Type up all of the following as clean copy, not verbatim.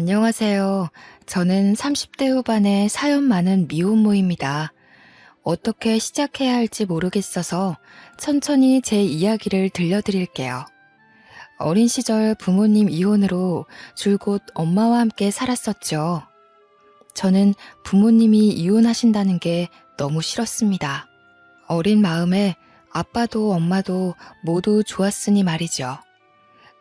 안녕하세요. 저는 30대 후반의 사연 많은 미혼모입니다. 어떻게 시작해야 할지 모르겠어서 천천히 제 이야기를 들려드릴게요. 어린 시절 부모님 이혼으로 줄곧 엄마와 함께 살았었죠. 저는 부모님이 이혼하신다는 게 너무 싫었습니다. 어린 마음에 아빠도 엄마도 모두 좋았으니 말이죠.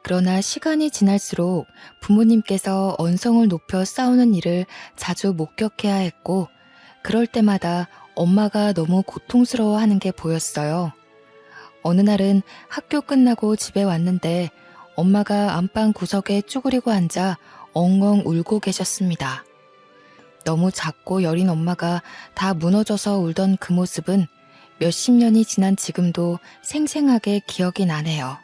그러나 시간이 지날수록 부모님께서 언성을 높여 싸우는 일을 자주 목격해야 했고, 그럴 때마다 엄마가 너무 고통스러워하는 게 보였어요. 어느 날은 학교 끝나고 집에 왔는데 엄마가 안방 구석에 쭈그리고 앉아 엉엉 울고 계셨습니다. 너무 작고 여린 엄마가 다 무너져서 울던 그 모습은 몇십 년이 지난 지금도 생생하게 기억이 나네요.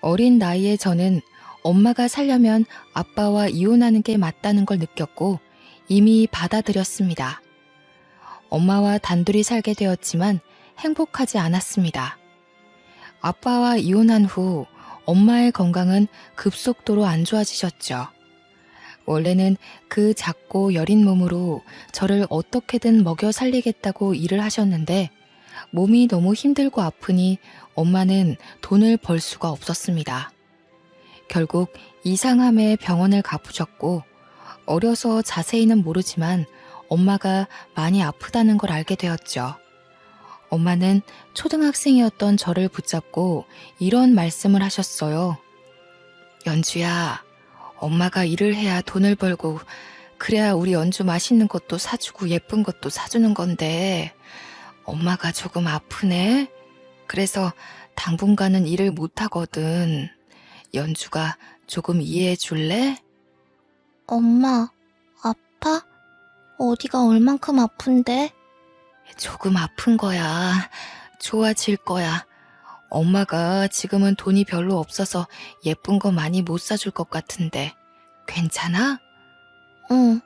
어린 나이에 저는 엄마가 살려면 아빠와 이혼하는 게 맞다는 걸 느꼈고 이미 받아들였습니다. 엄마와 단둘이 살게 되었지만 행복하지 않았습니다. 아빠와 이혼한 후 엄마의 건강은 급속도로 안 좋아지셨죠. 원래는 그 작고 여린 몸으로 저를 어떻게든 먹여 살리겠다고 일을 하셨는데 몸이 너무 힘들고 아프니 엄마는 돈을 벌 수가 없었습니다. 결국 이상함에 병원을 가보셨고 어려서 자세히는 모르지만 엄마가 많이 아프다는 걸 알게 되었죠. 엄마는 초등학생이었던 저를 붙잡고 이런 말씀을 하셨어요. 연주야, 엄마가 일을 해야 돈을 벌고 그래야 우리 연주 맛있는 것도 사주고 예쁜 것도 사주는 건데 엄마가 조금 아프네? 그래서 당분간은 일을 못하거든. 연주가 조금 이해해 줄래? 엄마, 아파? 어디가 얼만큼 아픈데? 조금 아픈 거야. 좋아질 거야. 엄마가 지금은 돈이 별로 없어서 예쁜 거 많이 못 사줄 것 같은데 괜찮아? 응,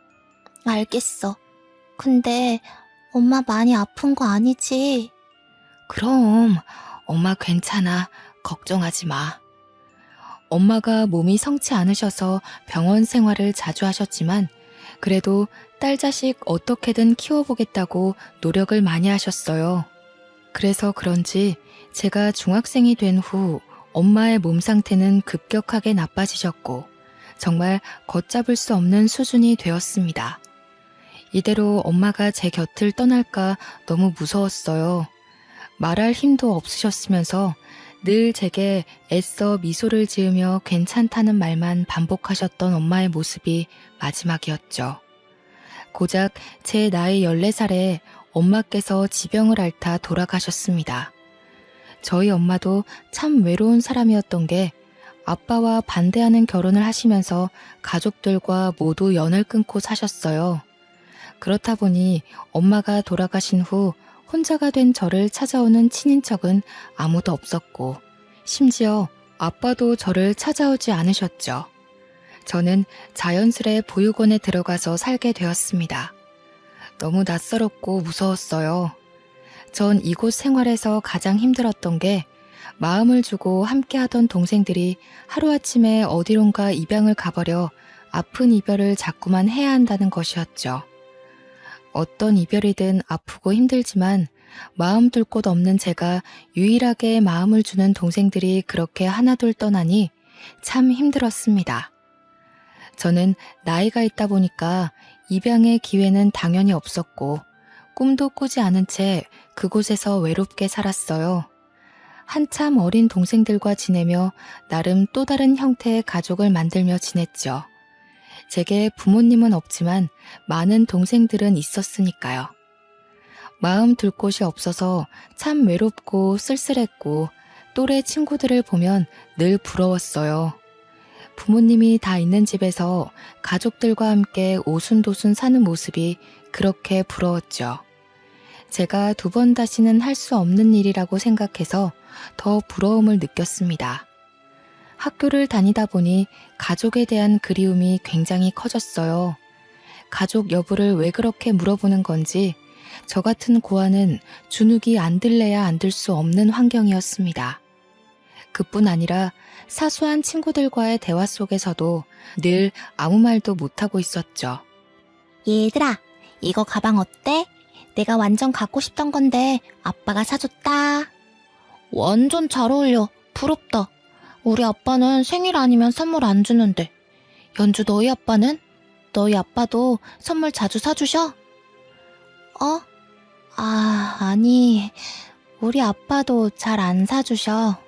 알겠어. 근데 엄마 많이 아픈 거 아니지? 그럼 엄마 괜찮아. 걱정하지 마. 엄마가 몸이 성치 않으셔서 병원 생활을 자주 하셨지만 그래도 딸 자식 어떻게든 키워보겠다고 노력을 많이 하셨어요. 그래서 그런지 제가 중학생이 된 후 엄마의 몸 상태는 급격하게 나빠지셨고 정말 걷잡을 수 없는 수준이 되었습니다. 이대로 엄마가 제 곁을 떠날까 너무 무서웠어요. 말할 힘도 없으셨으면서 늘 제게 애써 미소를 지으며 괜찮다는 말만 반복하셨던 엄마의 모습이 마지막이었죠. 고작 제 나이 14살에 엄마께서 지병을 앓다 돌아가셨습니다. 저희 엄마도 참 외로운 사람이었던 게 아빠와 반대하는 결혼을 하시면서 가족들과 모두 연을 끊고 사셨어요. 그렇다 보니 엄마가 돌아가신 후 혼자가 된 저를 찾아오는 친인척은 아무도 없었고 심지어 아빠도 저를 찾아오지 않으셨죠. 저는 자연스레 보육원에 들어가서 살게 되었습니다. 너무 낯설었고 무서웠어요. 전 이곳 생활에서 가장 힘들었던 게 마음을 주고 함께하던 동생들이 하루아침에 어디론가 입양을 가버려 아픈 이별을 자꾸만 해야 한다는 것이었죠. 어떤 이별이든 아프고 힘들지만 마음 둘 곳 없는 제가 유일하게 마음을 주는 동생들이 그렇게 하나둘 떠나니 참 힘들었습니다. 저는 나이가 있다 보니까 입양의 기회는 당연히 없었고 꿈도 꾸지 않은 채 그곳에서 외롭게 살았어요. 한참 어린 동생들과 지내며 나름 또 다른 형태의 가족을 만들며 지냈죠. 제게 부모님은 없지만 많은 동생들은 있었으니까요. 마음 둘 곳이 없어서 참 외롭고 쓸쓸했고 또래 친구들을 보면 늘 부러웠어요. 부모님이 다 있는 집에서 가족들과 함께 오순도순 사는 모습이 그렇게 부러웠죠. 제가 두 번 다시는 할 수 없는 일이라고 생각해서 더 부러움을 느꼈습니다. 학교를 다니다 보니 가족에 대한 그리움이 굉장히 커졌어요. 가족 여부를 왜 그렇게 물어보는 건지 저 같은 고아는 주눅이 안 들래야 안 들 수 없는 환경이었습니다. 그뿐 아니라 사소한 친구들과의 대화 속에서도 늘 아무 말도 못하고 있었죠. 얘들아, 이거 가방 어때? 내가 완전 갖고 싶던 건데 아빠가 사줬다. 완전 잘 어울려. 부럽다. 우리 아빠는 생일 아니면 선물 안 주는데. 연주, 너희 아빠는? 너희 아빠도 선물 자주 사주셔? 아니, 우리 아빠도 잘 안 사주셔.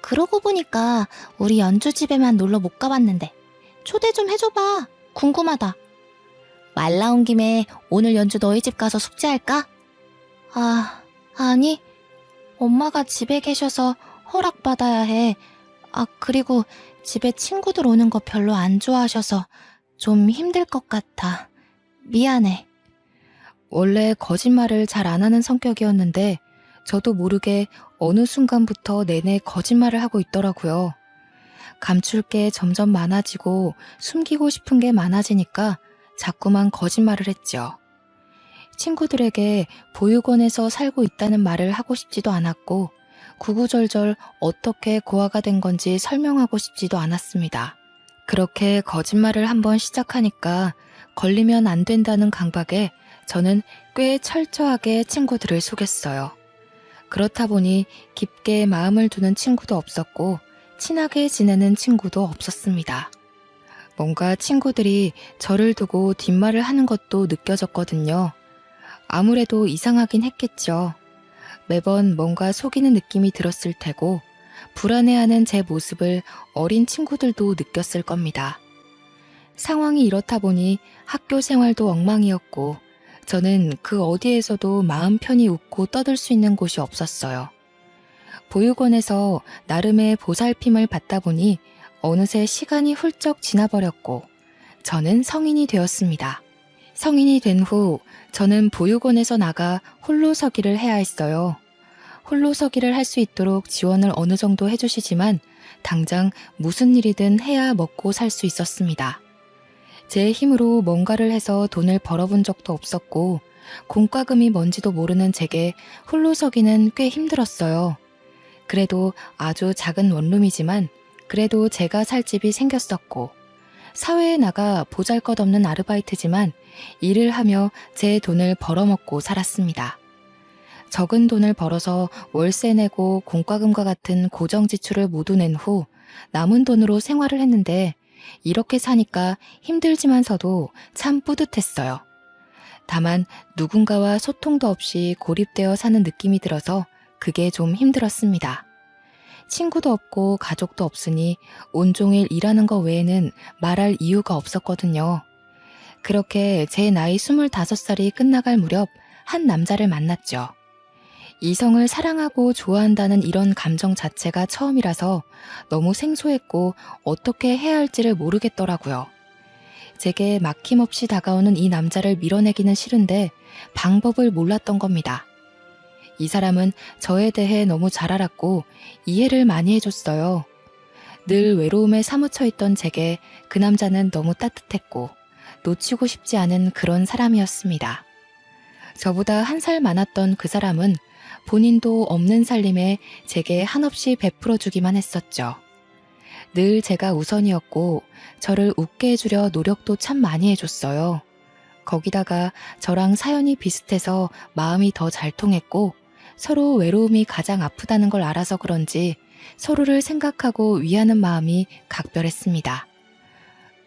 그러고 보니까 우리 연주 집에만 놀러 못 가봤는데 초대 좀 해줘봐. 궁금하다. 말 나온 김에 오늘 연주 너희 집 가서 숙제할까? 아니. 엄마가 집에 계셔서 허락받아야 해. 그리고 집에 친구들 오는 거 별로 안 좋아하셔서 좀 힘들 것 같아. 미안해. 원래 거짓말을 잘 안 하는 성격이었는데 저도 모르게 어느 순간부터 내내 거짓말을 하고 있더라고요. 감출 게 점점 많아지고 숨기고 싶은 게 많아지니까 자꾸만 거짓말을 했죠. 친구들에게 보육원에서 살고 있다는 말을 하고 싶지도 않았고 구구절절 어떻게 고아가 된 건지 설명하고 싶지도 않았습니다. 그렇게 거짓말을 한번 시작하니까 걸리면 안 된다는 강박에 저는 꽤 철저하게 친구들을 속였어요. 그렇다 보니 깊게 마음을 두는 친구도 없었고 친하게 지내는 친구도 없었습니다. 뭔가 친구들이 저를 두고 뒷말을 하는 것도 느껴졌거든요. 아무래도 이상하긴 했겠죠. 매번 뭔가 속이는 느낌이 들었을 테고 불안해하는 제 모습을 어린 친구들도 느꼈을 겁니다. 상황이 이렇다 보니 학교 생활도 엉망이었고 저는 그 어디에서도 마음 편히 웃고 떠들 수 있는 곳이 없었어요. 보육원에서 나름의 보살핌을 받다 보니 어느새 시간이 훌쩍 지나버렸고 저는 성인이 되었습니다. 성인이 된 후 저는 보육원에서 나가 홀로서기를 해야 했어요. 홀로서기를 할 수 있도록 지원을 어느 정도 해주시지만 당장 무슨 일이든 해야 먹고 살 수 있었습니다. 제 힘으로 뭔가를 해서 돈을 벌어본 적도 없었고 공과금이 뭔지도 모르는 제게 홀로서기는 꽤 힘들었어요. 그래도 아주 작은 원룸이지만 그래도 제가 살 집이 생겼었고 사회에 나가 보잘것없는 아르바이트지만 일을 하며 제 돈을 벌어먹고 살았습니다. 적은 돈을 벌어서 월세 내고 공과금과 같은 고정 지출을 모두 낸 후 남은 돈으로 생활을 했는데 이렇게 사니까 힘들지만서도 참 뿌듯했어요. 다만 누군가와 소통도 없이 고립되어 사는 느낌이 들어서 그게 좀 힘들었습니다. 친구도 없고 가족도 없으니 온종일 일하는 거 외에는 말할 이유가 없었거든요. 그렇게 제 나이 25살이 끝나갈 무렵 한 남자를 만났죠. 이성을 사랑하고 좋아한다는 이런 감정 자체가 처음이라서 너무 생소했고 어떻게 해야 할지를 모르겠더라고요. 제게 막힘없이 다가오는 이 남자를 밀어내기는 싫은데 방법을 몰랐던 겁니다. 이 사람은 저에 대해 너무 잘 알았고 이해를 많이 해줬어요. 늘 외로움에 사무쳐 있던 제게 그 남자는 너무 따뜻했고 놓치고 싶지 않은 그런 사람이었습니다. 저보다 한 살 많았던 그 사람은 본인도 없는 살림에 제게 한없이 베풀어주기만 했었죠. 늘 제가 우선이었고 저를 웃게 해주려 노력도 참 많이 해줬어요. 거기다가 저랑 사연이 비슷해서 마음이 더 잘 통했고 서로 외로움이 가장 아프다는 걸 알아서 그런지 서로를 생각하고 위하는 마음이 각별했습니다.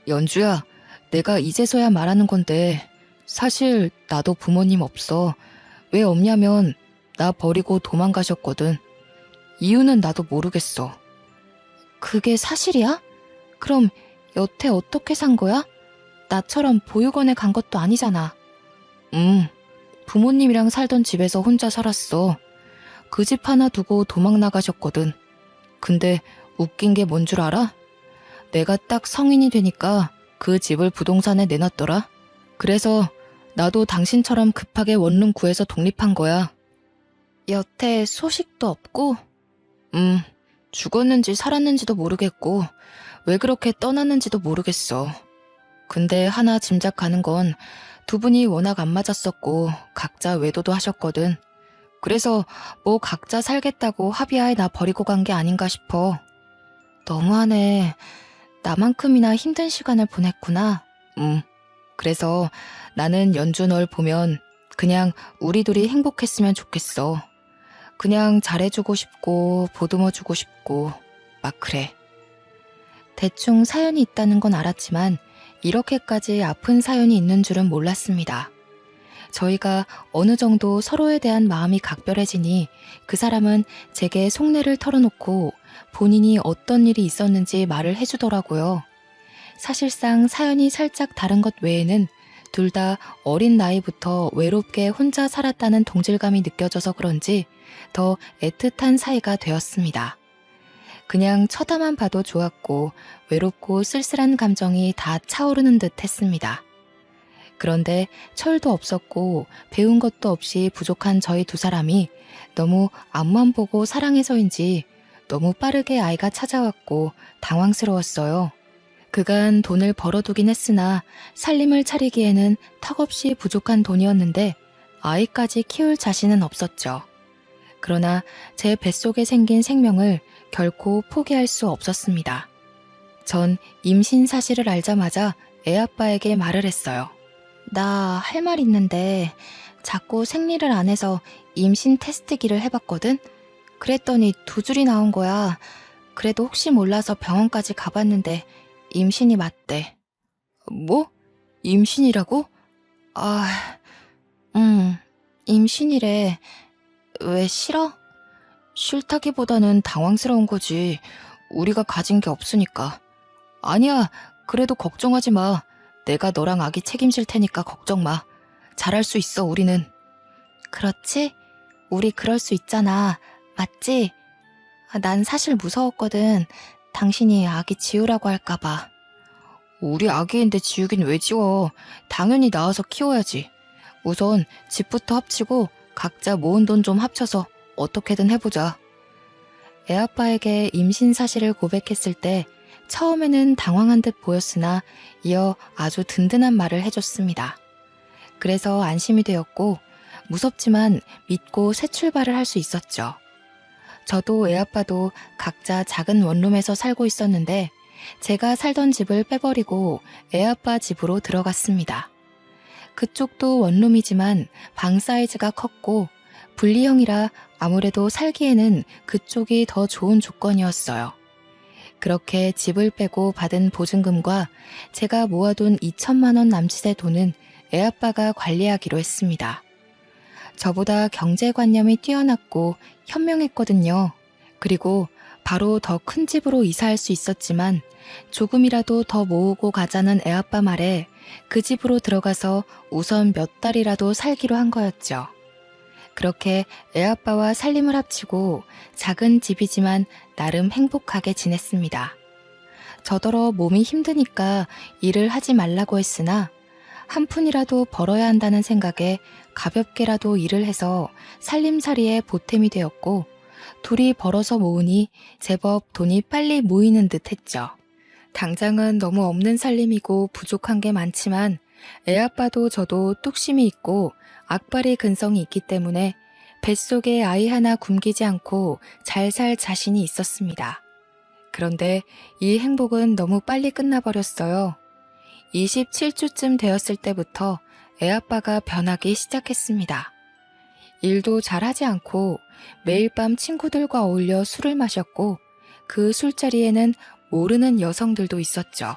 연주야, 내가 이제서야 말하는 건데 사실 나도 부모님 없어. 왜 없냐면 나 버리고 도망가셨거든. 이유는 나도 모르겠어. 그게 사실이야? 그럼 여태 어떻게 산 거야? 나처럼 보육원에 간 것도 아니잖아. 부모님이랑 살던 집에서 혼자 살았어. 그 집 하나 두고 도망 나가셨거든. 근데 웃긴 게 뭔 줄 알아? 내가 딱 성인이 되니까 그 집을 부동산에 내놨더라. 그래서 나도 당신처럼 급하게 원룸 구해서 독립한 거야. 여태 소식도 없고? 죽었는지 살았는지도 모르겠고 왜 그렇게 떠났는지도 모르겠어. 근데 하나 짐작 가는 건 두 분이 워낙 안 맞았었고 각자 외도도 하셨거든. 그래서 뭐 각자 살겠다고 합의하에 나 버리고 간 게 아닌가 싶어. 너무하네. 나만큼이나 힘든 시간을 보냈구나. 그래서 나는 연주 널 보면 그냥 우리 둘이 행복했으면 좋겠어. 그냥 잘해주고 싶고 보듬어주고 싶고 막 그래. 대충 사연이 있다는 건 알았지만 이렇게까지 아픈 사연이 있는 줄은 몰랐습니다. 저희가 어느 정도 서로에 대한 마음이 각별해지니 그 사람은 제게 속내를 털어놓고 본인이 어떤 일이 있었는지 말을 해주더라고요. 사실상 사연이 살짝 다른 것 외에는 둘 다 어린 나이부터 외롭게 혼자 살았다는 동질감이 느껴져서 그런지 더 애틋한 사이가 되었습니다. 그냥 쳐다만 봐도 좋았고 외롭고 쓸쓸한 감정이 다 차오르는 듯 했습니다. 그런데 철도 없었고 배운 것도 없이 부족한 저희 두 사람이 너무 앞만 보고 사랑해서인지 너무 빠르게 아이가 찾아왔고 당황스러웠어요. 그간 돈을 벌어두긴 했으나 살림을 차리기에는 턱없이 부족한 돈이었는데 아이까지 키울 자신은 없었죠. 그러나 제 뱃속에 생긴 생명을 결코 포기할 수 없었습니다. 전 임신 사실을 알자마자 애아빠에게 말을 했어요. 나 할 말 있는데 자꾸 생리를 안 해서 임신 테스트기를 해봤거든? 그랬더니 2줄이 나온 거야. 그래도 혹시 몰라서 병원까지 가봤는데 임신이 맞대. 뭐? 임신이라고? 임신이래. 왜 싫어? 싫다기보다는 당황스러운 거지. 우리가 가진 게 없으니까. 아니야, 그래도 걱정하지 마. 내가 너랑 아기 책임질 테니까 걱정 마. 잘할 수 있어, 우리는. 그렇지? 우리 그럴 수 있잖아. 맞지? 난 사실 무서웠거든. 당신이 아기 지우라고 할까봐. 우리 아기인데 지우긴 왜 지워. 당연히 낳아서 키워야지. 우선 집부터 합치고 각자 모은 돈 좀 합쳐서 어떻게든 해보자. 애아빠에게 임신 사실을 고백했을 때 처음에는 당황한 듯 보였으나 이어 아주 든든한 말을 해줬습니다. 그래서 안심이 되었고 무섭지만 믿고 새 출발을 할 수 있었죠. 저도 애아빠도 각자 작은 원룸에서 살고 있었는데 제가 살던 집을 빼버리고 애아빠 집으로 들어갔습니다. 그쪽도 원룸이지만 방 사이즈가 컸고 분리형이라 아무래도 살기에는 그쪽이 더 좋은 조건이었어요. 그렇게 집을 빼고 받은 보증금과 제가 모아둔 2천만 원 남짓의 돈은 애아빠가 관리하기로 했습니다. 저보다 경제관념이 뛰어났고 현명했거든요. 그리고 바로 더 큰 집으로 이사할 수 있었지만 조금이라도 더 모으고 가자는 애아빠 말에 그 집으로 들어가서 우선 몇 달이라도 살기로 한 거였죠. 그렇게 애아빠와 살림을 합치고 작은 집이지만 나름 행복하게 지냈습니다. 저더러 몸이 힘드니까 일을 하지 말라고 했으나 한 푼이라도 벌어야 한다는 생각에 가볍게라도 일을 해서 살림살이에 보탬이 되었고 둘이 벌어서 모으니 제법 돈이 빨리 모이는 듯 했죠. 당장은 너무 없는 살림이고 부족한 게 많지만 애아빠도 저도 뚝심이 있고 악바리 근성이 있기 때문에 뱃속에 아이 하나 굶기지 않고 잘 살 자신이 있었습니다. 그런데 이 행복은 너무 빨리 끝나버렸어요. 27주쯤 되었을 때부터 애아빠가 변하기 시작했습니다. 일도 잘하지 않고 매일 밤 친구들과 어울려 술을 마셨고 그 술자리에는 모르는 여성들도 있었죠.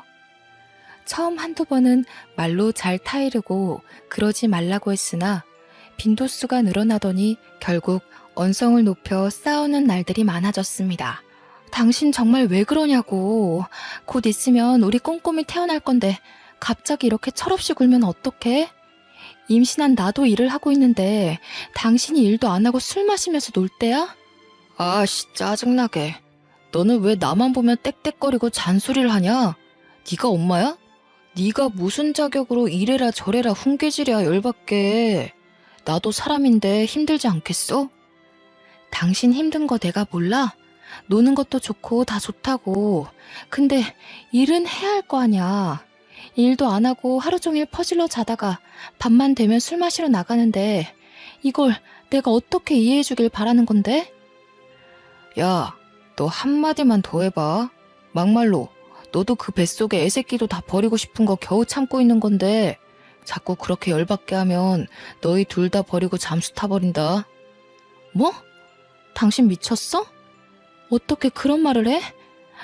처음 한두 번은 말로 잘 타이르고 그러지 말라고 했으나 빈도수가 늘어나더니 결국 언성을 높여 싸우는 날들이 많아졌습니다. 당신 정말 왜 그러냐고. 곧 있으면 우리 꼼꼼히 태어날 건데 갑자기 이렇게 철없이 굴면 어떡해? 임신한 나도 일을 하고 있는데 당신이 일도 안 하고 술 마시면서 놀 때야? 아씨 짜증나게. 너는 왜 나만 보면 떽떽거리고 잔소리를 하냐? 네가 엄마야? 네가 무슨 자격으로 이래라 저래라 훈계질이야 열받게. 나도 사람인데 힘들지 않겠어? 당신 힘든 거 내가 몰라? 노는 것도 좋고 다 좋다고. 근데 일은 해야 할 거 아냐. 일도 안 하고 하루 종일 퍼질러 자다가 밤만 되면 술 마시러 나가는데 이걸 내가 어떻게 이해해 주길 바라는 건데? 야, 너 한마디만 더 해봐. 막말로 너도 그 뱃속에 애새끼도 다 버리고 싶은 거 겨우 참고 있는 건데 자꾸 그렇게 열받게 하면 너희 둘 다 버리고 잠수 타버린다. 뭐? 당신 미쳤어? 어떻게 그런 말을 해?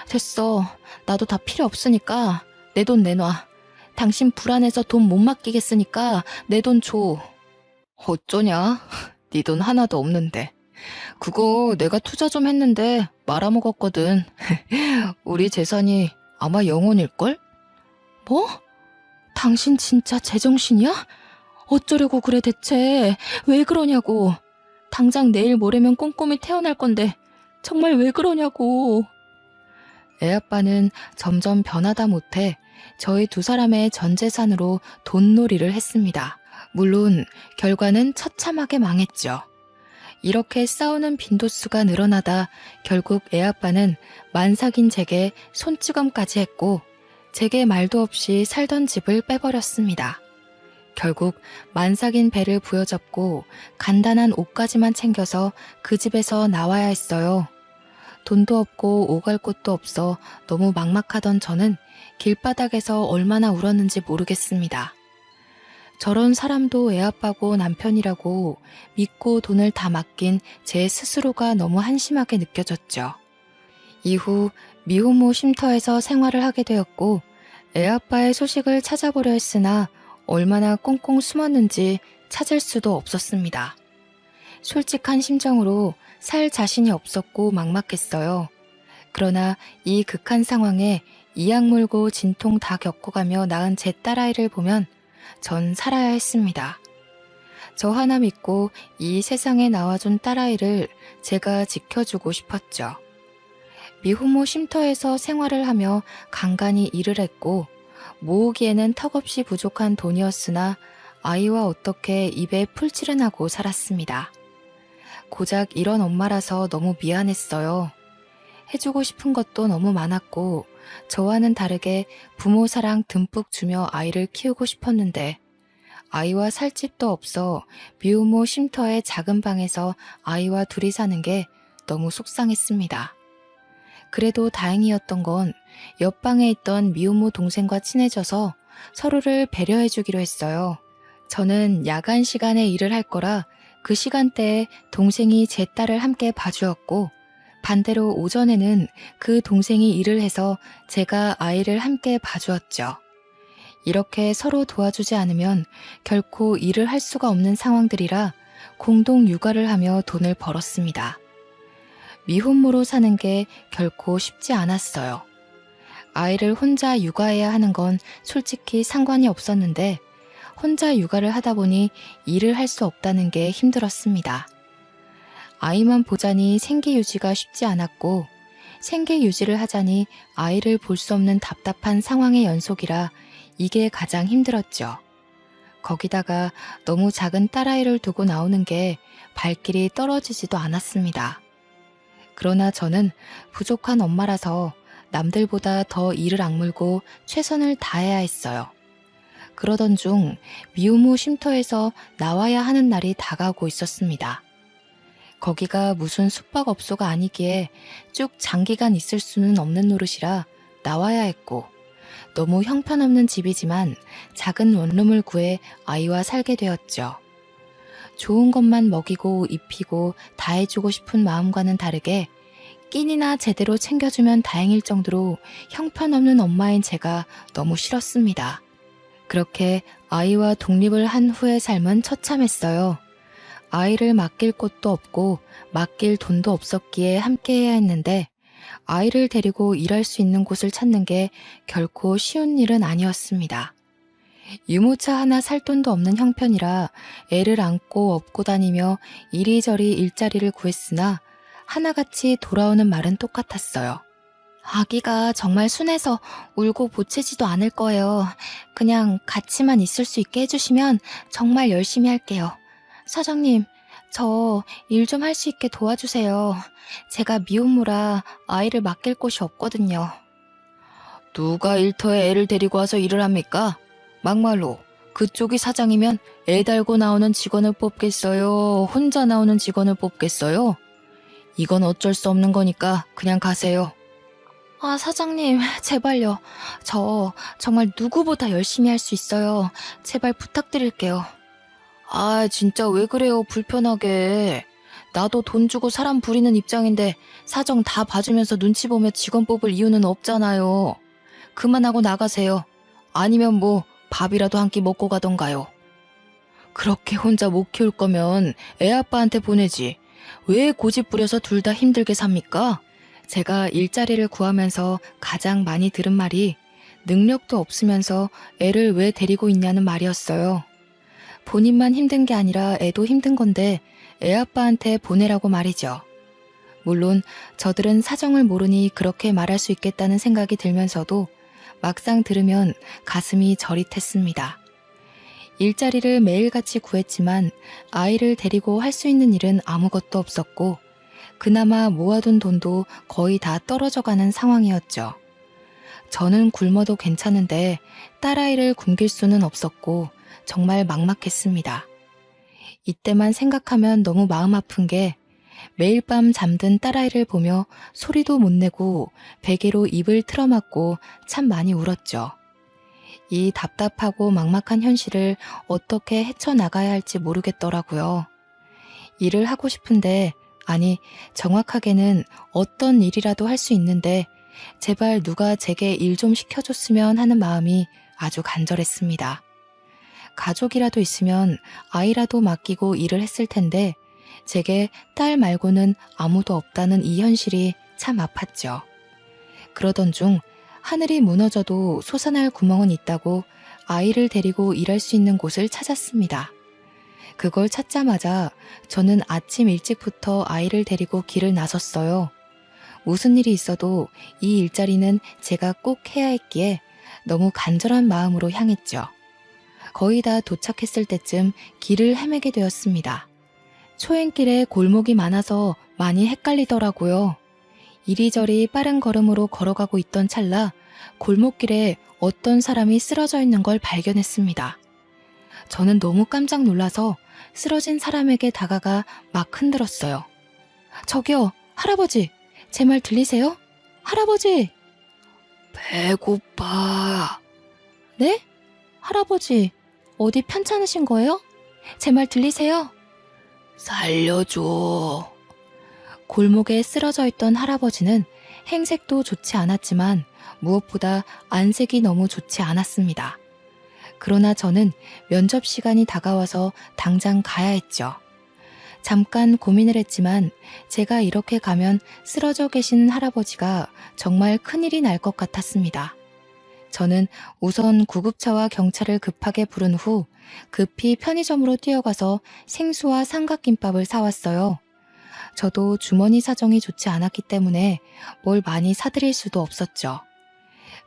됐어. 나도 다 필요 없으니까 내 돈 내놔. 당신 불안해서 돈 못 맡기겠으니까 내 돈 줘. 어쩌냐? 네 돈 하나도 없는데. 그거 내가 투자 좀 했는데 말아먹었거든. 우리 재산이 아마 영원일걸? 뭐? 당신 진짜 제정신이야? 어쩌려고 그래 대체? 왜 그러냐고. 당장 내일 모레면 꼼꼼히 태어날 건데 정말 왜 그러냐고. 애아빠는 점점 변하다 못해 저희 두 사람의 전 재산으로 돈놀이를 했습니다. 물론 결과는 처참하게 망했죠. 이렇게 싸우는 빈도수가 늘어나다 결국 애아빠는 만삭인 제게 손찌검까지 했고 제게 말도 없이 살던 집을 빼버렸습니다. 결국 만삭인 배를 부여잡고 간단한 옷까지만 챙겨서 그 집에서 나와야 했어요. 돈도 없고 오갈 곳도 없어 너무 막막하던 저는 길바닥에서 얼마나 울었는지 모르겠습니다. 저런 사람도 애아빠고 남편이라고 믿고 돈을 다 맡긴 제 스스로가 너무 한심하게 느껴졌죠. 이후 미혼모 쉼터에서 생활을 하게 되었고 애아빠의 소식을 찾아보려 했으나 얼마나 꽁꽁 숨었는지 찾을 수도 없었습니다. 솔직한 심정으로 살 자신이 없었고 막막했어요. 그러나 이 극한 상황에 이악 물고 진통 다 겪어가며 낳은 제 딸아이를 보면 전 살아야 했습니다. 저 하나 믿고 이 세상에 나와준 딸아이를 제가 지켜주고 싶었죠. 미혼모 쉼터에서 생활을 하며 간간히 일을 했고 모으기에는 턱없이 부족한 돈이었으나 아이와 어떻게 입에 풀칠은 하고 살았습니다. 고작 이런 엄마라서 너무 미안했어요. 해주고 싶은 것도 너무 많았고 저와는 다르게 부모 사랑 듬뿍 주며 아이를 키우고 싶었는데 아이와 살 집도 없어 미혼모 쉼터의 작은 방에서 아이와 둘이 사는 게 너무 속상했습니다. 그래도 다행이었던 건 옆방에 있던 미혼모 동생과 친해져서 서로를 배려해주기로 했어요. 저는 야간 시간에 일을 할 거라 그 시간대에 동생이 제 딸을 함께 봐주었고 반대로 오전에는 그 동생이 일을 해서 제가 아이를 함께 봐주었죠. 이렇게 서로 도와주지 않으면 결코 일을 할 수가 없는 상황들이라 공동 육아를 하며 돈을 벌었습니다. 미혼모로 사는 게 결코 쉽지 않았어요. 아이를 혼자 육아해야 하는 건 솔직히 상관이 없었는데 혼자 육아를 하다 보니 일을 할 수 없다는 게 힘들었습니다. 아이만 보자니 생계 유지가 쉽지 않았고 생계 유지를 하자니 아이를 볼 수 없는 답답한 상황의 연속이라 이게 가장 힘들었죠. 거기다가 너무 작은 딸아이를 두고 나오는 게 발길이 떨어지지도 않았습니다. 그러나 저는 부족한 엄마라서 남들보다 더 이를 악물고 최선을 다해야 했어요. 그러던 중 미혼모 쉼터에서 나와야 하는 날이 다가오고 있었습니다. 거기가 무슨 숙박업소가 아니기에 쭉 장기간 있을 수는 없는 노릇이라 나와야 했고 너무 형편없는 집이지만 작은 원룸을 구해 아이와 살게 되었죠. 좋은 것만 먹이고 입히고 다 해주고 싶은 마음과는 다르게 끼니나 제대로 챙겨주면 다행일 정도로 형편없는 엄마인 제가 너무 싫었습니다. 그렇게 아이와 독립을 한 후의 삶은 처참했어요. 아이를 맡길 곳도 없고 맡길 돈도 없었기에 함께해야 했는데 아이를 데리고 일할 수 있는 곳을 찾는 게 결코 쉬운 일은 아니었습니다. 유모차 하나 살 돈도 없는 형편이라 애를 안고 업고 다니며 이리저리 일자리를 구했으나 하나같이 돌아오는 말은 똑같았어요. 아기가 정말 순해서 울고 보채지도 않을 거예요. 그냥 같이만 있을 수 있게 해주시면 정말 열심히 할게요. 사장님, 저 일 좀 할 수 있게 도와주세요. 제가 미혼모라 아이를 맡길 곳이 없거든요. 누가 일터에 애를 데리고 와서 일을 합니까? 막말로 그쪽이 사장이면 애 달고 나오는 직원을 뽑겠어요? 혼자 나오는 직원을 뽑겠어요? 이건 어쩔 수 없는 거니까 그냥 가세요. 아, 사장님, 제발요. 저 정말 누구보다 열심히 할 수 있어요. 제발 부탁드릴게요. 아, 진짜 왜 그래요, 불편하게. 나도 돈 주고 사람 부리는 입장인데 사정 다 봐주면서 눈치 보며 직원 뽑을 이유는 없잖아요. 그만하고 나가세요. 아니면 뭐 밥이라도 한 끼 먹고 가던가요. 그렇게 혼자 못 키울 거면 애 아빠한테 보내지. 왜 고집 부려서 둘 다 힘들게 삽니까? 제가 일자리를 구하면서 가장 많이 들은 말이 능력도 없으면서 애를 왜 데리고 있냐는 말이었어요. 본인만 힘든 게 아니라 애도 힘든 건데 애 아빠한테 보내라고 말이죠. 물론 저들은 사정을 모르니 그렇게 말할 수 있겠다는 생각이 들면서도 막상 들으면 가슴이 저릿했습니다. 일자리를 매일같이 구했지만 아이를 데리고 할 수 있는 일은 아무것도 없었고 그나마 모아둔 돈도 거의 다 떨어져가는 상황이었죠. 저는 굶어도 괜찮은데 딸아이를 굶길 수는 없었고 정말 막막했습니다. 이때만 생각하면 너무 마음 아픈 게 매일 밤 잠든 딸아이를 보며 소리도 못 내고 베개로 입을 틀어막고 참 많이 울었죠. 이 답답하고 막막한 현실을 어떻게 헤쳐나가야 할지 모르겠더라고요. 일을 하고 싶은데, 아니, 정확하게는 어떤 일이라도 할 수 있는데 제발 누가 제게 일 좀 시켜줬으면 하는 마음이 아주 간절했습니다. 가족이라도 있으면 아이라도 맡기고 일을 했을 텐데 제게 딸 말고는 아무도 없다는 이 현실이 참 아팠죠. 그러던 중 하늘이 무너져도 솟아날 구멍은 있다고 아이를 데리고 일할 수 있는 곳을 찾았습니다. 그걸 찾자마자 저는 아침 일찍부터 아이를 데리고 길을 나섰어요. 무슨 일이 있어도 이 일자리는 제가 꼭 해야 했기에 너무 간절한 마음으로 향했죠. 거의 다 도착했을 때쯤 길을 헤매게 되었습니다. 초행길에 골목이 많아서 많이 헷갈리더라고요. 이리저리 빠른 걸음으로 걸어가고 있던 찰나 골목길에 어떤 사람이 쓰러져 있는 걸 발견했습니다. 저는 너무 깜짝 놀라서 쓰러진 사람에게 다가가 막 흔들었어요. 저기요, 할아버지, 제 말 들리세요? 할아버지! 배고파. 네? 할아버지, 어디 편찮으신 거예요? 제 말 들리세요? 살려줘. 골목에 쓰러져 있던 할아버지는 행색도 좋지 않았지만 무엇보다 안색이 너무 좋지 않았습니다. 그러나 저는 면접 시간이 다가와서 당장 가야 했죠. 잠깐 고민을 했지만 제가 이렇게 가면 쓰러져 계신 할아버지가 정말 큰일이 날 것 같았습니다. 저는 우선 구급차와 경찰을 급하게 부른 후 급히 편의점으로 뛰어가서 생수와 삼각김밥을 사왔어요. 저도 주머니 사정이 좋지 않았기 때문에 뭘 많이 사드릴 수도 없었죠.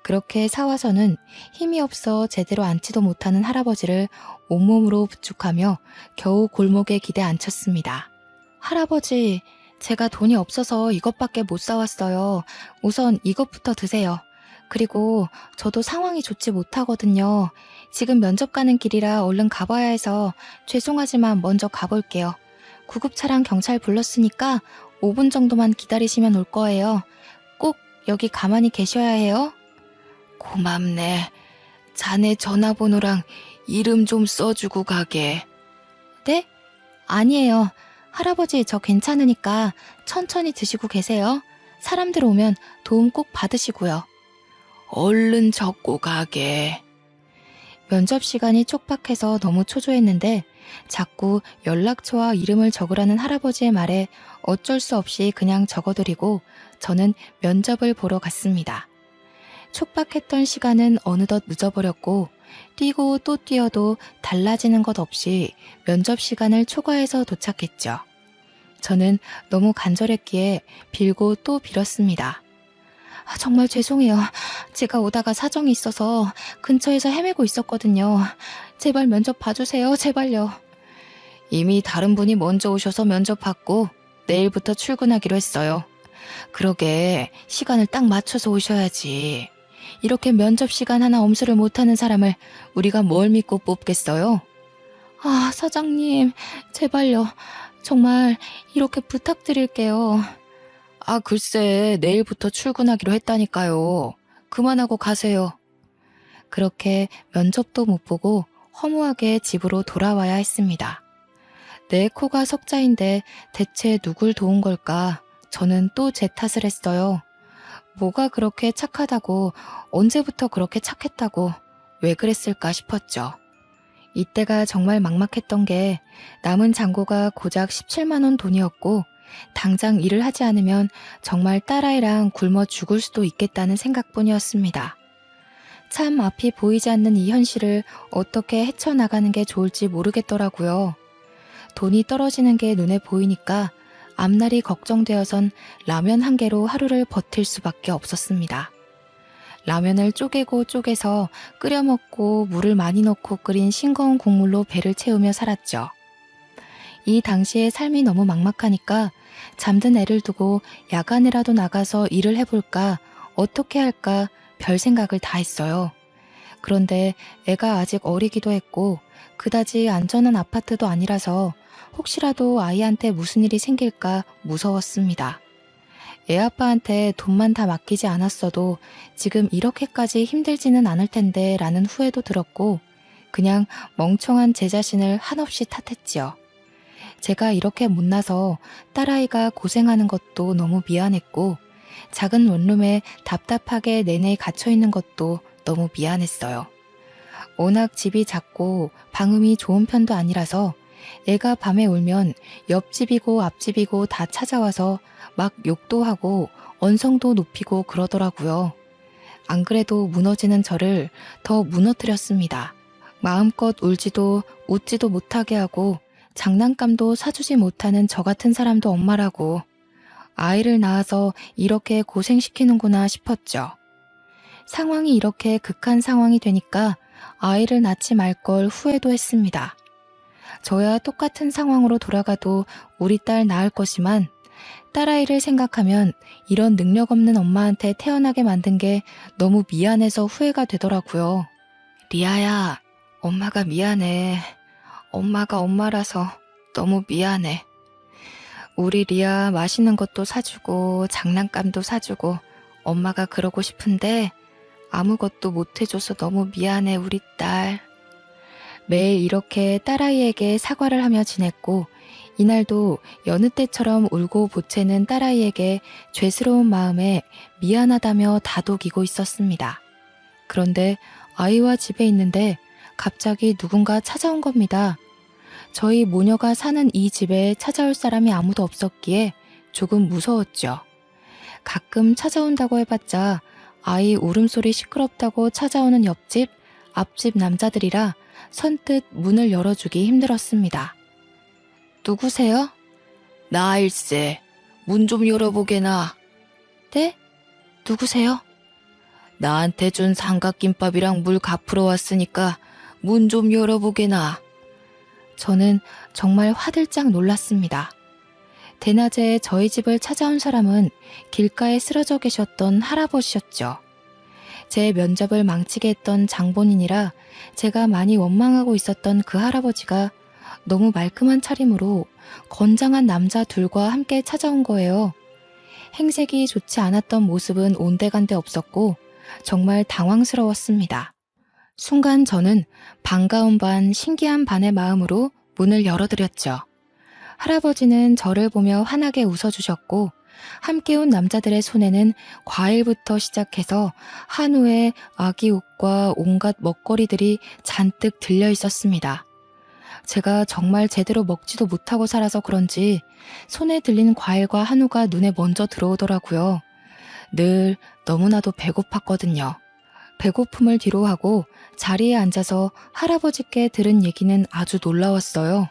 그렇게 사와서는 힘이 없어 제대로 앉지도 못하는 할아버지를 온몸으로 부축하며 겨우 골목에 기대 앉혔습니다. 할아버지, 제가 돈이 없어서 이것밖에 못 사왔어요. 우선 이것부터 드세요. 그리고 저도 상황이 좋지 못하거든요. 지금 면접 가는 길이라 얼른 가봐야 해서 죄송하지만 먼저 가볼게요. 구급차랑 경찰 불렀으니까 5분 정도만 기다리시면 올 거예요. 꼭 여기 가만히 계셔야 해요. 고맙네. 자네 전화번호랑 이름 좀 써주고 가게. 네? 아니에요. 할아버지 저 괜찮으니까 천천히 드시고 계세요. 사람들 오면 도움 꼭 받으시고요. 얼른 적고 가게. 면접 시간이 촉박해서 너무 초조했는데 자꾸 연락처와 이름을 적으라는 할아버지의 말에 어쩔 수 없이 그냥 적어드리고 저는 면접을 보러 갔습니다. 촉박했던 시간은 어느덧 늦어버렸고 뛰고 또 뛰어도 달라지는 것 없이 면접 시간을 초과해서 도착했죠. 저는 너무 간절했기에 빌고 또 빌었습니다. 정말 죄송해요. 제가 오다가 사정이 있어서 근처에서 헤매고 있었거든요. 제발 면접 봐주세요. 제발요. 이미 다른 분이 먼저 오셔서 면접 받고 내일부터 출근하기로 했어요. 그러게 시간을 딱 맞춰서 오셔야지. 이렇게 면접 시간 하나 엄수를 못하는 사람을 우리가 뭘 믿고 뽑겠어요? 아, 사장님, 제발요. 정말 이렇게 부탁드릴게요. 아, 글쎄, 내일부터 출근하기로 했다니까요. 그만하고 가세요. 그렇게 면접도 못 보고 허무하게 집으로 돌아와야 했습니다. 내 코가 석자인데 대체 누굴 도운 걸까? 저는 또 제 탓을 했어요. 뭐가 그렇게 착하다고, 언제부터 그렇게 착했다고, 왜 그랬을까 싶었죠. 이때가 정말 막막했던 게 남은 잔고가 고작 17만 원 돈이었고 당장 일을 하지 않으면 정말 딸아이랑 굶어 죽을 수도 있겠다는 생각뿐이었습니다. 참 앞이 보이지 않는 이 현실을 어떻게 헤쳐나가는 게 좋을지 모르겠더라고요. 돈이 떨어지는 게 눈에 보이니까 앞날이 걱정되어선 라면 한 개로 하루를 버틸 수밖에 없었습니다. 라면을 쪼개고 쪼개서 끓여 먹고 물을 많이 넣고 끓인 싱거운 국물로 배를 채우며 살았죠. 이 당시의 삶이 너무 막막하니까 잠든 애를 두고 야간이라도 나가서 일을 해볼까, 어떻게 할까 별 생각을 다 했어요. 그런데 애가 아직 어리기도 했고 그다지 안전한 아파트도 아니라서 혹시라도 아이한테 무슨 일이 생길까 무서웠습니다. 애 아빠한테 돈만 다 맡기지 않았어도 지금 이렇게까지 힘들지는 않을 텐데 라는 후회도 들었고 그냥 멍청한 제 자신을 한없이 탓했지요. 제가 이렇게 못나서 딸아이가 고생하는 것도 너무 미안했고 작은 원룸에 답답하게 내내 갇혀있는 것도 너무 미안했어요. 워낙 집이 작고 방음이 좋은 편도 아니라서 애가 밤에 울면 옆집이고 앞집이고 다 찾아와서 막 욕도 하고 언성도 높이고 그러더라고요. 안 그래도 무너지는 저를 더 무너뜨렸습니다. 마음껏 울지도 웃지도 못하게 하고 장난감도 사주지 못하는 저 같은 사람도 엄마라고 아이를 낳아서 이렇게 고생시키는구나 싶었죠. 상황이 이렇게 극한 상황이 되니까 아이를 낳지 말 걸 후회도 했습니다. 저야 똑같은 상황으로 돌아가도 우리 딸 낳을 것이만 딸아이를 생각하면 이런 능력 없는 엄마한테 태어나게 만든 게 너무 미안해서 후회가 되더라고요. 리아야, 엄마가 미안해. 엄마가 엄마라서 너무 미안해. 우리 리아 맛있는 것도 사주고 장난감도 사주고 엄마가 그러고 싶은데 아무것도 못 해줘서 너무 미안해 우리 딸. 매일 이렇게 딸아이에게 사과를 하며 지냈고 이날도 여느 때처럼 울고 보채는 딸아이에게 죄스러운 마음에 미안하다며 다독이고 있었습니다. 그런데 아이와 집에 있는데 갑자기 누군가 찾아온 겁니다. 저희 모녀가 사는 이 집에 찾아올 사람이 아무도 없었기에 조금 무서웠죠. 가끔 찾아온다고 해봤자 아이 울음소리 시끄럽다고 찾아오는 옆집, 앞집 남자들이라 선뜻 문을 열어주기 힘들었습니다. 누구세요? 나일세. 문 좀 열어보게나. 네? 누구세요? 나한테 준 삼각김밥이랑 물 갚으러 왔으니까 문 좀 열어보게나. 저는 정말 화들짝 놀랐습니다. 대낮에 저희 집을 찾아온 사람은 길가에 쓰러져 계셨던 할아버지셨죠. 제 면접을 망치게 했던 장본인이라 제가 많이 원망하고 있었던 그 할아버지가 너무 말끔한 차림으로 건장한 남자 둘과 함께 찾아온 거예요. 행색이 좋지 않았던 모습은 온데간데 없었고 정말 당황스러웠습니다. 순간 저는 반가운 반 신기한 반의 마음으로 문을 열어드렸죠. 할아버지는 저를 보며 환하게 웃어주셨고 함께 온 남자들의 손에는 과일부터 시작해서 한우에 아기 옷과 온갖 먹거리들이 잔뜩 들려 있었습니다. 제가 정말 제대로 먹지도 못하고 살아서 그런지 손에 들린 과일과 한우가 눈에 먼저 들어오더라고요. 늘 너무나도 배고팠거든요. 배고픔을 뒤로하고 자리에 앉아서 할아버지께 들은 얘기는 아주 놀라웠어요.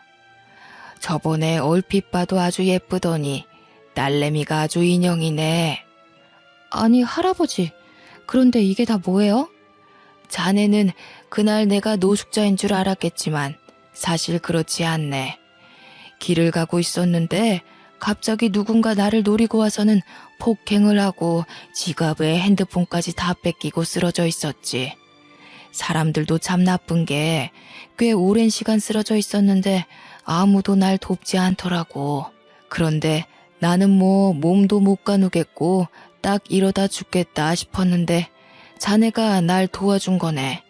저번에 얼핏 봐도 아주 예쁘더니 딸내미가 아주 인형이네. 아니 할아버지, 그런데 이게 다 뭐예요? 자네는 그날 내가 노숙자인 줄 알았겠지만 사실 그렇지 않네. 길을 가고 있었는데 갑자기 누군가 나를 노리고 와서는 폭행을 하고 지갑에 핸드폰까지 다 뺏기고 쓰러져 있었지. 사람들도 참 나쁜 게 꽤 오랜 시간 쓰러져 있었는데 아무도 날 돕지 않더라고. 그런데 나는 뭐 몸도 못 가누겠고 딱 이러다 죽겠다 싶었는데 자네가 날 도와준 거네.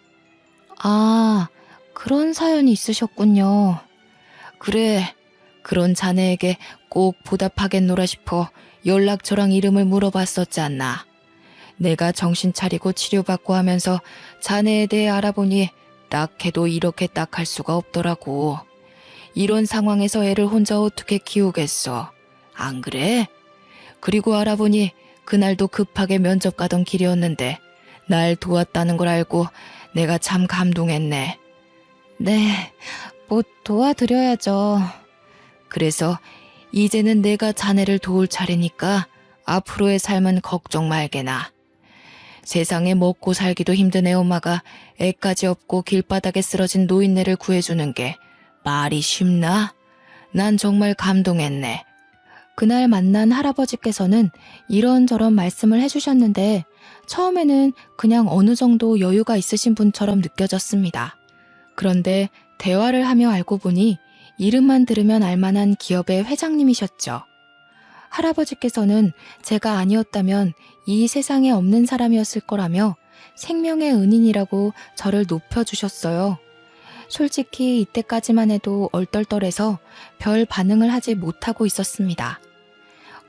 아, 그런 사연이 있으셨군요. 그래, 그런 자네에게 꼭 보답하겠노라 싶어 연락처랑 이름을 물어봤었지 않나. 내가 정신 차리고 치료받고 하면서 자네에 대해 알아보니 딱 해도 이렇게 딱 할 수가 없더라고. 이런 상황에서 애를 혼자 어떻게 키우겠어. 안 그래? 그리고 알아보니 그날도 급하게 면접 가던 길이었는데 날 도왔다는 걸 알고 내가 참 감동했네. 네, 뭐 도와드려야죠. 그래서 이제는 내가 자네를 도울 차례니까 앞으로의 삶은 걱정 말게나. 세상에 먹고 살기도 힘든 애 엄마가 애까지 없고 길바닥에 쓰러진 노인네를 구해주는 게 말이 쉽나? 난 정말 감동했네. 그날 만난 할아버지께서는 이런저런 말씀을 해주셨는데 처음에는 그냥 어느 정도 여유가 있으신 분처럼 느껴졌습니다. 그런데 대화를 하며 알고 보니 이름만 들으면 알만한 기업의 회장님이셨죠. 할아버지께서는 제가 아니었다면 이 세상에 없는 사람이었을 거라며 생명의 은인이라고 저를 높여주셨어요. 솔직히 이때까지만 해도 얼떨떨해서 별 반응을 하지 못하고 있었습니다.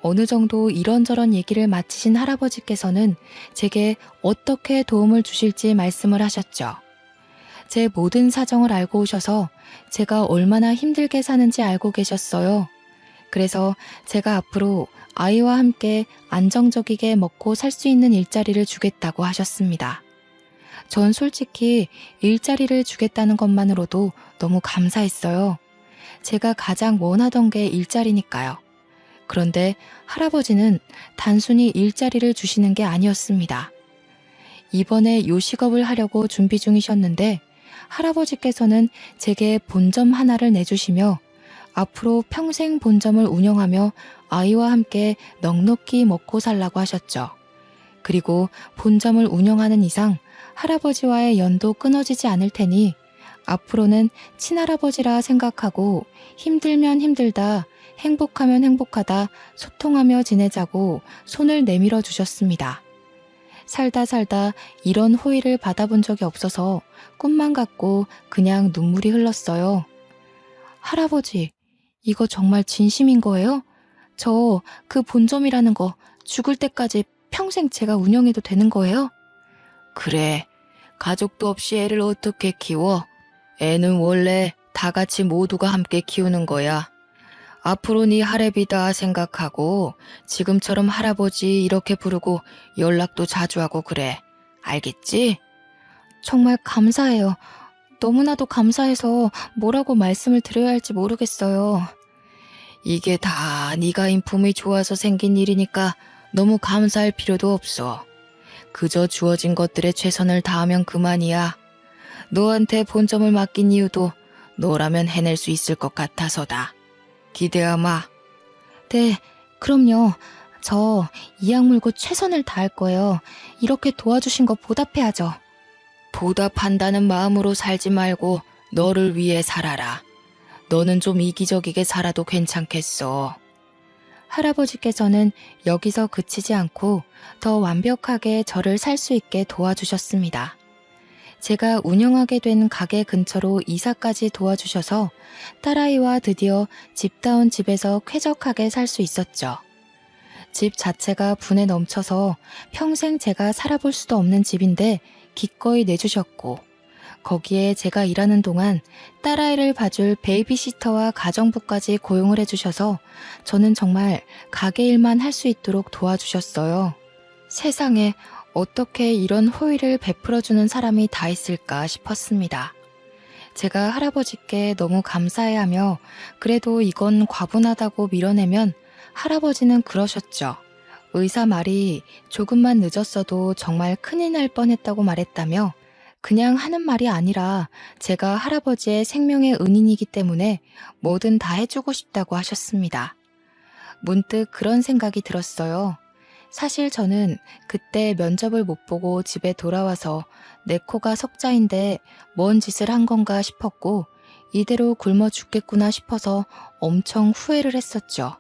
어느 정도 이런저런 얘기를 마치신 할아버지께서는 제게 어떻게 도움을 주실지 말씀을 하셨죠. 제 모든 사정을 알고 오셔서 제가 얼마나 힘들게 사는지 알고 계셨어요. 그래서 제가 앞으로 아이와 함께 안정적이게 먹고 살 수 있는 일자리를 주겠다고 하셨습니다. 전 솔직히 일자리를 주겠다는 것만으로도 너무 감사했어요. 제가 가장 원하던 게 일자리니까요. 그런데 할아버지는 단순히 일자리를 주시는 게 아니었습니다. 이번에 요식업을 하려고 준비 중이셨는데 할아버지께서는 제게 본점 하나를 내주시며 앞으로 평생 본점을 운영하며 아이와 함께 넉넉히 먹고 살라고 하셨죠. 그리고 본점을 운영하는 이상 할아버지와의 연도 끊어지지 않을 테니 앞으로는 친할아버지라 생각하고 힘들면 힘들다, 행복하면 행복하다 소통하며 지내자고 손을 내밀어 주셨습니다. 살다 살다 이런 호의를 받아본 적이 없어서 꿈만 같고 그냥 눈물이 흘렀어요. 할아버지, 이거 정말 진심인 거예요? 저 그 본점이라는 거 죽을 때까지 평생 제가 운영해도 되는 거예요? 그래, 가족도 없이 애를 어떻게 키워? 애는 원래 다 같이 모두가 함께 키우는 거야. 앞으로 네 할애비다 생각하고 지금처럼 할아버지 이렇게 부르고 연락도 자주 하고 그래. 알겠지? 정말 감사해요. 너무나도 감사해서 뭐라고 말씀을 드려야 할지 모르겠어요. 이게 다 네가 인품이 좋아서 생긴 일이니까 너무 감사할 필요도 없어. 그저 주어진 것들에 최선을 다하면 그만이야. 너한테 본점을 맡긴 이유도 너라면 해낼 수 있을 것 같아서다. 기대하마. 네, 그럼요. 저 이악 물고 최선을 다할 거예요. 이렇게 도와주신 거 보답해야죠. 보답한다는 마음으로 살지 말고 너를 위해 살아라. 너는 좀 이기적이게 살아도 괜찮겠어. 할아버지께서는 여기서 그치지 않고 더 완벽하게 저를 살 수 있게 도와주셨습니다. 제가 운영하게 된 가게 근처로 이사까지 도와주셔서 딸아이와 드디어 집다운 집에서 쾌적하게 살 수 있었죠. 집 자체가 분에 넘쳐서 평생 제가 살아볼 수도 없는 집인데 기꺼이 내주셨고 거기에 제가 일하는 동안 딸아이를 봐줄 베이비시터와 가정부까지 고용을 해주셔서 저는 정말 가게 일만 할 수 있도록 도와주셨어요. 세상에 어떻게 이런 호의를 베풀어주는 사람이 다 있을까 싶었습니다. 제가 할아버지께 너무 감사해하며 그래도 이건 과분하다고 밀어내면 할아버지는 그러셨죠. 의사 말이 조금만 늦었어도 정말 큰일 날 뻔했다고 말했다며 그냥 하는 말이 아니라 제가 할아버지의 생명의 은인이기 때문에 뭐든 다 해주고 싶다고 하셨습니다. 문득 그런 생각이 들었어요. 사실 저는 그때 면접을 못 보고 집에 돌아와서 내 코가 석자인데 뭔 짓을 한 건가 싶었고 이대로 굶어 죽겠구나 싶어서 엄청 후회를 했었죠.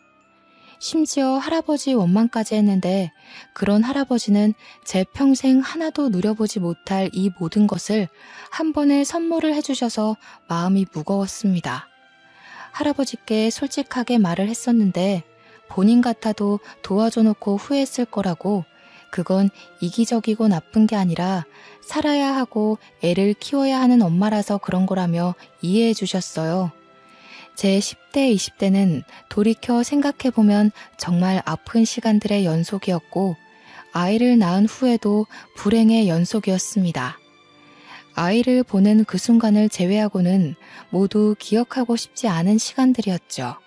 심지어 할아버지 원망까지 했는데 그런 할아버지는 제 평생 하나도 누려보지 못할 이 모든 것을 한 번에 선물을 해주셔서 마음이 무거웠습니다. 할아버지께 솔직하게 말을 했었는데 본인 같아도 도와줘 놓고 후회했을 거라고 그건 이기적이고 나쁜 게 아니라 살아야 하고 애를 키워야 하는 엄마라서 그런 거라며 이해해 주셨어요. 제 10대, 20대는 돌이켜 생각해보면 정말 아픈 시간들의 연속이었고 아이를 낳은 후에도 불행의 연속이었습니다. 아이를 보는 그 순간을 제외하고는 모두 기억하고 싶지 않은 시간들이었죠.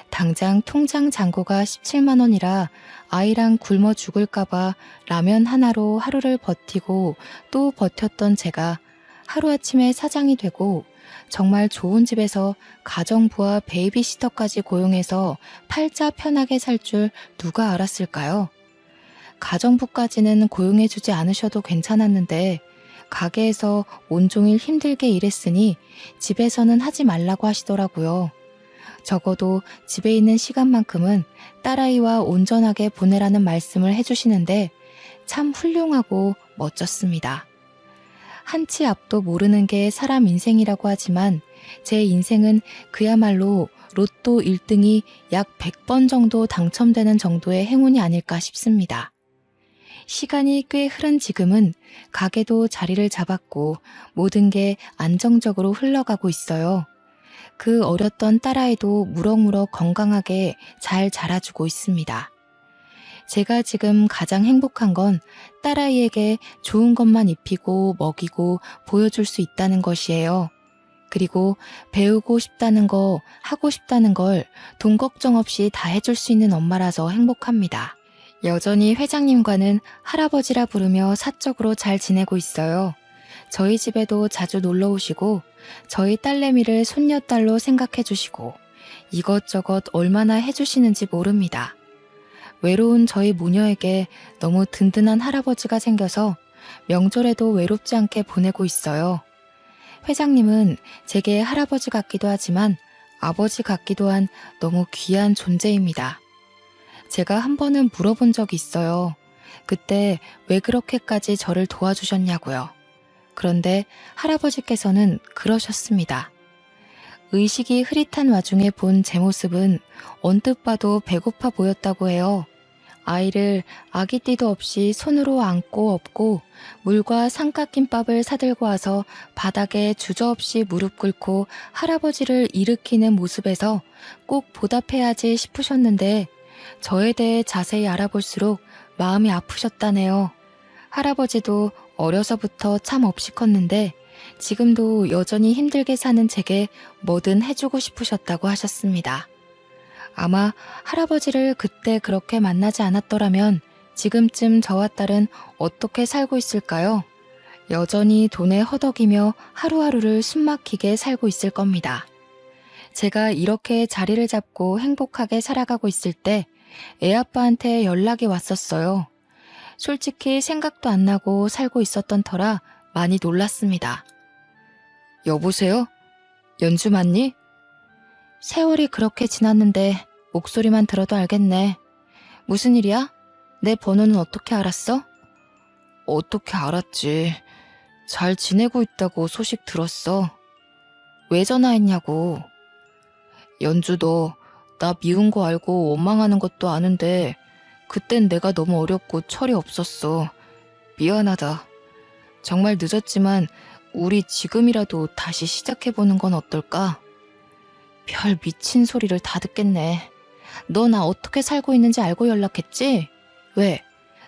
당장 통장 잔고가 17만 원이라 아이랑 굶어 죽을까봐 라면 하나로 하루를 버티고 또 버텼던 제가 하루아침에 사장이 되고 정말 좋은 집에서 가정부와 베이비시터까지 고용해서 팔자 편하게 살 줄 누가 알았을까요? 가정부까지는 고용해주지 않으셔도 괜찮았는데 가게에서 온종일 힘들게 일했으니 집에서는 하지 말라고 하시더라고요. 적어도 집에 있는 시간만큼은 딸아이와 온전하게 보내라는 말씀을 해주시는데 참 훌륭하고 멋졌습니다. 한치 앞도 모르는 게 사람 인생이라고 하지만 제 인생은 그야말로 로또 1등이 약 100번 정도 당첨되는 정도의 행운이 아닐까 싶습니다. 시간이 꽤 흐른 지금은 가게도 자리를 잡았고 모든 게 안정적으로 흘러가고 있어요. 그 어렸던 딸아이도 무럭무럭 건강하게 잘 자라주고 있습니다. 제가 지금 가장 행복한 건 딸아이에게 좋은 것만 입히고 먹이고 보여줄 수 있다는 것이에요. 그리고 배우고 싶다는 거, 하고 싶다는 걸 돈 걱정 없이 다 해줄 수 있는 엄마라서 행복합니다. 여전히 회장님과는 할아버지라 부르며 사적으로 잘 지내고 있어요. 저희 집에도 자주 놀러 오시고 저희 딸내미를 손녀딸로 생각해 주시고 이것저것 얼마나 해주시는지 모릅니다. 외로운 저희 모녀에게 너무 든든한 할아버지가 생겨서 명절에도 외롭지 않게 보내고 있어요. 회장님은 제게 할아버지 같기도 하지만 아버지 같기도 한 너무 귀한 존재입니다. 제가 한 번은 물어본 적이 있어요. 그때 왜 그렇게까지 저를 도와주셨냐고요. 그런데 할아버지께서는 그러셨습니다. 의식이 흐릿한 와중에 본 제 모습은 언뜻 봐도 배고파 보였다고 해요. 아이를 아기띠도 없이 손으로 안고 업고 물과 삼각김밥을 사들고 와서 바닥에 주저없이 무릎 꿇고 할아버지를 일으키는 모습에서 꼭 보답해야지 싶으셨는데 저에 대해 자세히 알아볼수록 마음이 아프셨다네요. 할아버지도 어려서부터 참 없이 컸는데 지금도 여전히 힘들게 사는 제게 뭐든 해주고 싶으셨다고 하셨습니다. 아마 할아버지를 그때 그렇게 만나지 않았더라면 지금쯤 저와 딸은 어떻게 살고 있을까요? 여전히 돈에 허덕이며 하루하루를 숨막히게 살고 있을 겁니다. 제가 이렇게 자리를 잡고 행복하게 살아가고 있을 때 애아빠한테 연락이 왔었어요. 솔직히 생각도 안 나고 살고 있었던 터라 많이 놀랐습니다. 여보세요? 연주 맞니? 세월이 그렇게 지났는데 목소리만 들어도 알겠네. 무슨 일이야? 내 번호는 어떻게 알았어? 어떻게 알았지. 잘 지내고 있다고 소식 들었어. 왜 전화했냐고. 연주 너 나 미운 거 알고 원망하는 것도 아는데 그땐 내가 너무 어렸고 철이 없었어. 미안하다. 정말 늦었지만 우리 지금이라도 다시 시작해보는 건 어떨까? 별 미친 소리를 다 듣겠네. 너 나 어떻게 살고 있는지 알고 연락했지? 왜?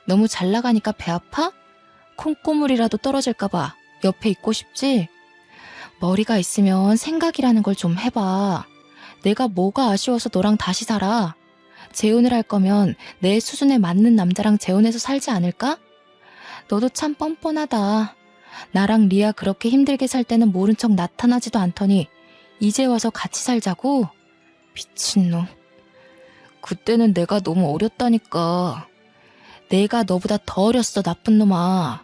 너무 잘 나가니까 배 아파? 콩고물이라도 떨어질까봐 옆에 있고 싶지? 머리가 있으면 생각이라는 걸 좀 해봐. 내가 뭐가 아쉬워서 너랑 다시 살아? 재혼을 할 거면 내 수준에 맞는 남자랑 재혼해서 살지 않을까? 너도 참 뻔뻔하다. 나랑 리아 그렇게 힘들게 살 때는 모른 척 나타나지도 않더니 이제 와서 같이 살자고? 미친놈. 그때는 내가 너무 어렸다니까. 내가 너보다 더 어렸어, 나쁜 놈아.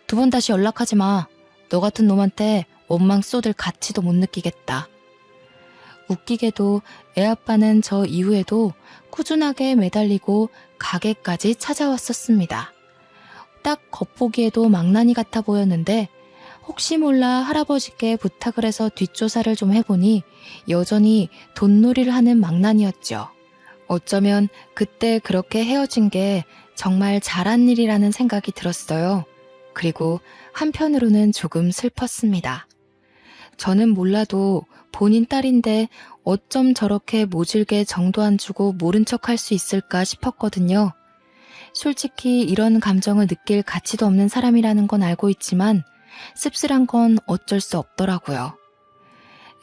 2번 다시 연락하지 마. 너 같은 놈한테 원망 쏟을 가치도 못 느끼겠다. 웃기게도 애아빠는 저 이후에도 꾸준하게 매달리고 가게까지 찾아왔었습니다. 딱 겉보기에도 망나니 같아 보였는데 혹시 몰라 할아버지께 부탁을 해서 뒷조사를 좀 해보니 여전히 돈놀이를 하는 망나니였죠. 어쩌면 그때 그렇게 헤어진 게 정말 잘한 일이라는 생각이 들었어요. 그리고 한편으로는 조금 슬펐습니다. 저는 몰라도 본인 딸인데 어쩜 저렇게 모질게 정도 안 주고 모른 척 할 수 있을까 싶었거든요. 솔직히 이런 감정을 느낄 가치도 없는 사람이라는 건 알고 있지만 씁쓸한 건 어쩔 수 없더라고요.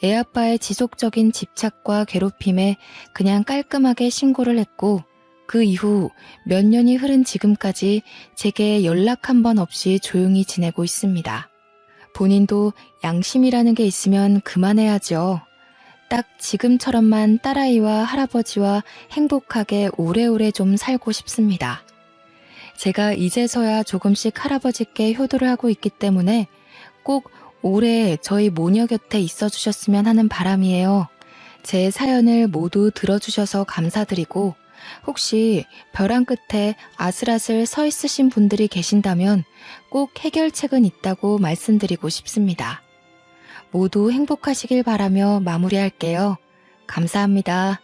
애아빠의 지속적인 집착과 괴롭힘에 그냥 깔끔하게 신고를 했고 그 이후 몇 년이 흐른 지금까지 제게 연락 한 번 없이 조용히 지내고 있습니다. 본인도 양심이라는 게 있으면 그만해야죠. 딱 지금처럼만 딸아이와 할아버지와 행복하게 오래오래 좀 살고 싶습니다. 제가 이제서야 조금씩 할아버지께 효도를 하고 있기 때문에 꼭 오래 저희 모녀 곁에 있어 주셨으면 하는 바람이에요. 제 사연을 모두 들어주셔서 감사드리고 혹시 벼랑 끝에 아슬아슬 서 있으신 분들이 계신다면 꼭 해결책은 있다고 말씀드리고 싶습니다. 모두 행복하시길 바라며 마무리할게요. 감사합니다.